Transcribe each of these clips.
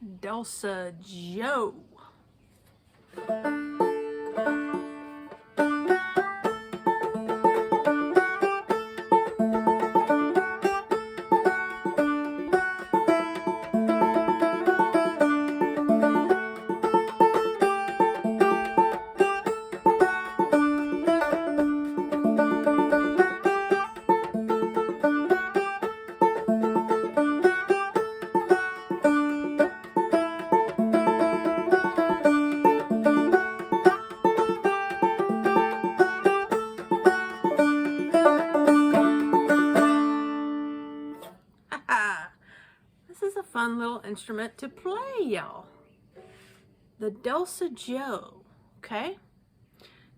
Dulcijo. This is a fun little instrument to play, y'all. The Dulcijo, okay?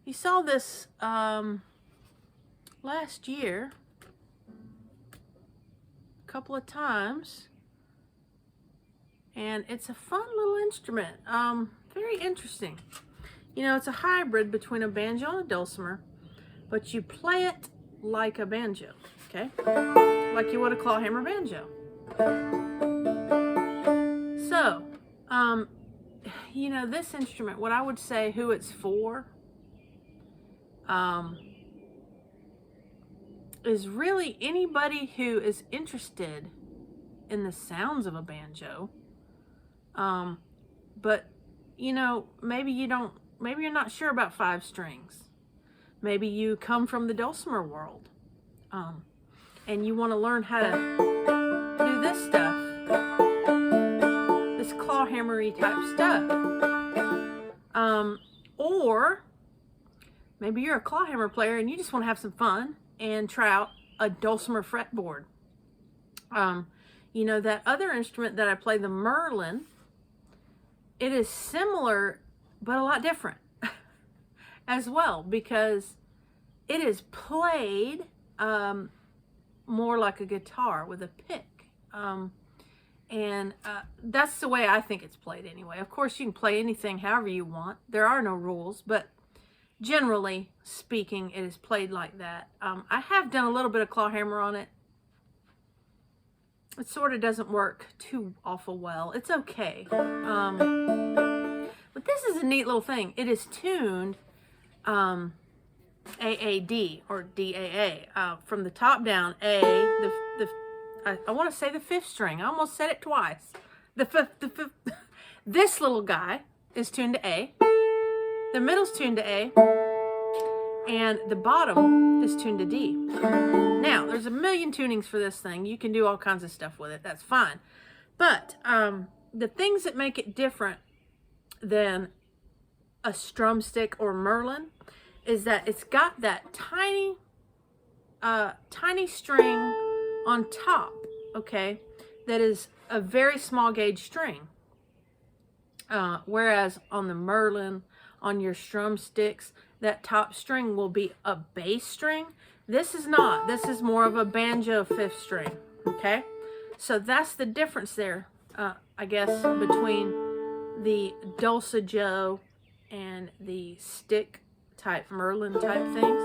You saw this last year a couple of times, and it's a fun little instrument. Very interesting. You know, it's a hybrid between a banjo and a dulcimer, but you play it like a banjo, okay? Like you would a clawhammer banjo. So, you know, this instrument, what I would say who it's for, is really anybody who is interested in the sounds of a banjo. But, you know, maybe you're not sure about 5 strings. Maybe you come from the dulcimer world, and you want to learn how to do this stuff, this clawhammery type stuff. Or maybe you're a clawhammer player and you just want to have some fun and try out a dulcimer fretboard. You know, that other instrument that I play, the Merlin, it is similar but a lot different as well, because it is played more like a guitar with a pick. That's the way I think it's played anyway. Of course, you can play anything however you want. There are no rules, but generally speaking, it is played like that. I have done a little bit of clawhammer on it. It sort of doesn't work too awful well. It's okay. But this is a neat little thing. It is tuned AAD or DAA, from the top down. I want to say the 5th string. I almost said it twice. The fifth. This little guy is tuned to A. The middle's tuned to A, and the bottom is tuned to D. Now, there's a million tunings for this thing. You can do all kinds of stuff with it. That's fine. But the things that make it different than a Strumstick or Merlin is that it's got that tiny string on top, okay, that is a very small gauge string. Whereas on the Merlin, on your Strumsticks, that top string will be a bass string. This is not. This is more of a banjo 5th string, okay? So that's the difference there, I guess, between the Dulcijo and the stick type Merlin type things.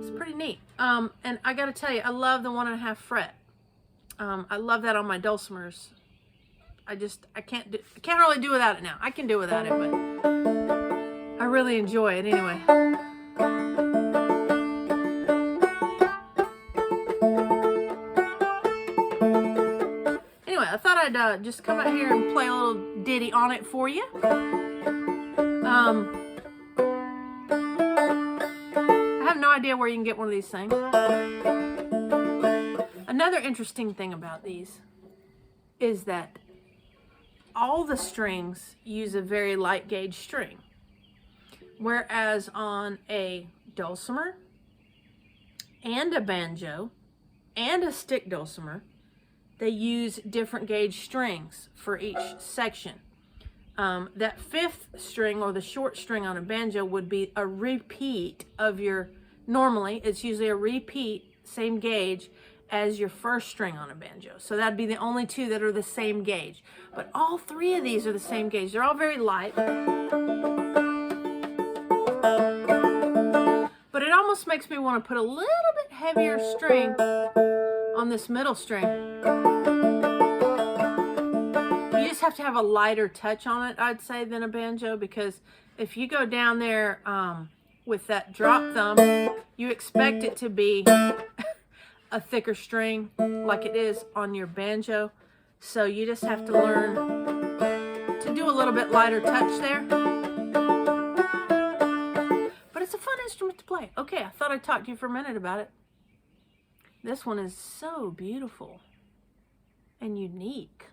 It's pretty neat. And I gotta tell you, I love the 1.5 fret. I love that on my dulcimers. I can't really do without it now. I can do without it, but I really enjoy it anyway. Anyway, I thought I'd just come out here and play a little ditty on it for you. I have no idea where you can get one of these things. Another interesting thing about these is that all the strings use a very light gauge string, whereas on a dulcimer and a banjo and a stick dulcimer, they use different gauge strings for each section. That 5th string, or the short string on a banjo, would be a repeat of your, normally it's usually a repeat, same gauge as your 1st string on a banjo. So that'd be the only 2 that are the same gauge. But all 3 of these are the same gauge. They're all very light. But it almost makes me want to put a little bit heavier string on this middle string, you just have to have a lighter touch on it, I'd say, than a banjo, because if you go down there with that drop thumb, you expect it to be a thicker string like it is on your banjo. So you just have to learn to do a little bit lighter touch there. But it's a fun instrument to play. Okay, I thought I'd talk to you for a minute about it. This one is so beautiful and unique.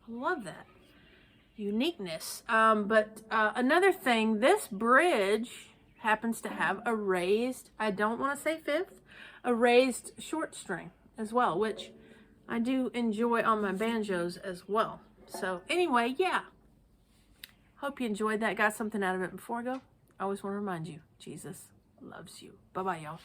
I love that uniqueness. But another thing, this bridge happens to have a raised, I don't want to say fifth, a raised short string as well, which I do enjoy on my banjos as well. So anyway, yeah. Hope you enjoyed that. Got something out of it. Before I go, I always want to remind you, Jesus loves you. Bye-bye, y'all.